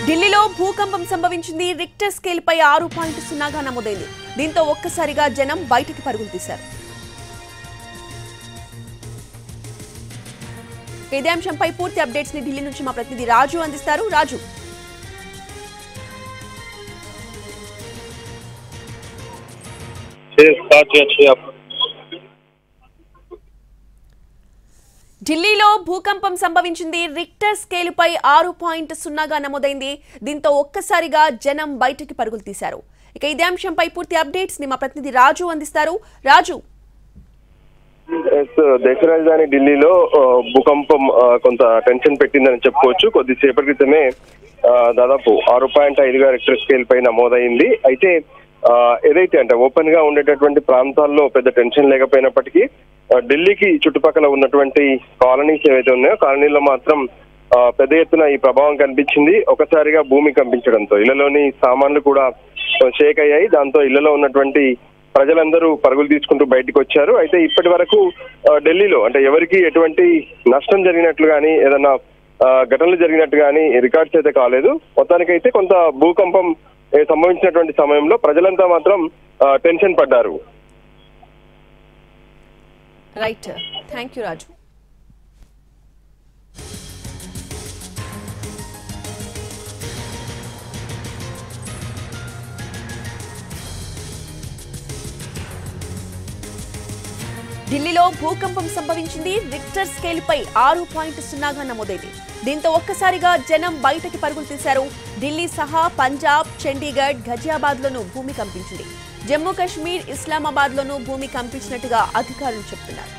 ఢిల్లీలో భూకంపం సంభవించింది. రిక్టర్ స్కేల్ పై 6.0గా నమోదైంది. దీంతో ఒక్కసారిగా జనం బయటికి పరుగులు తీశారు. ఇదే అంశంపై పూర్తి అప్డేట్స్ ని ఢిల్లీ నుంచి మా ప్రతినిధి రాజు అందిస్తారు. రాజు, ఢిల్లీలో భూకంపం సంభవించింది. రిక్టర్ స్కేల్ పై 6.0గా నమోదైంది. దీంతో ఒక్కసారిగా జనం బయటికి పరుగులు తీశారు. ఇక ఇదే అంశంపై పూర్తి అప్డేట్స్ ని మా ప్రతినిధి రాజు అందిస్తారు. రాజు, దేశ రాజధాని ఢిల్లీలో భూకంపం కొంత టెన్షన్ పెట్టిందని చెప్పుకోవచ్చు. కొద్దిసేపటి క్రితమే దాదాపు 6.5గా రిక్టర్ స్కేల్ పై నమోదైంది. అయితే ఏదైతే అంటే ఓపెన్ గా ఉండేటటువంటి ప్రాంతాల్లో పెద్ద టెన్షన్ లేకపోయినప్పటికీ ఢిల్లీకి చుట్టుపక్కల ఉన్నటువంటి కాలనీస్ ఏవైతే ఉన్నాయో కాలనీలో మాత్రం పెద్ద ఎత్తున ఈ ప్రభావం కనిపించింది. ఒకసారిగా భూమి కంపించడంతో ఇళ్లలోని సామాన్లు కూడా షేక్ అయ్యాయి. దాంతో ఇళ్లలో ఉన్నటువంటి ప్రజలందరూ పరుగులు తీసుకుంటూ బయటకు వచ్చారు. అయితే ఇప్పటి వరకు ఢిల్లీలో అంటే ఎవరికి ఎటువంటి నష్టం జరిగినట్లు కానీ ఏదన్నా ఘటనలు జరిగినట్టు కానీ రికార్డ్స్ అయితే కాలేదు. మొత్తానికైతే కొంత భూకంపం సంభవించినటువంటి సమయంలో ప్రజలంతా మాత్రం టెన్షన్ పడ్డారు. రైట్, థ్యాంక్ యూ రాజు. ఢిల్లీలో భూకంపం సంభవించింది. రిక్టర్ స్కేల్ పై 6.0గా నమోదైంది. దీంతో ఒక్కసారిగా జనం బయటకి పరుగులు తీశారు. ఢిల్లీ సహా పంజాబ్, చండీగఢ్, ఘజియాబాద్ లోనూ భూమి కంపించింది. జమ్మూ కాశ్మీర్, ఇస్లామాబాద్ లోనూ భూమి కంపించినట్టుగా అధికారులు చెబుతున్నారు.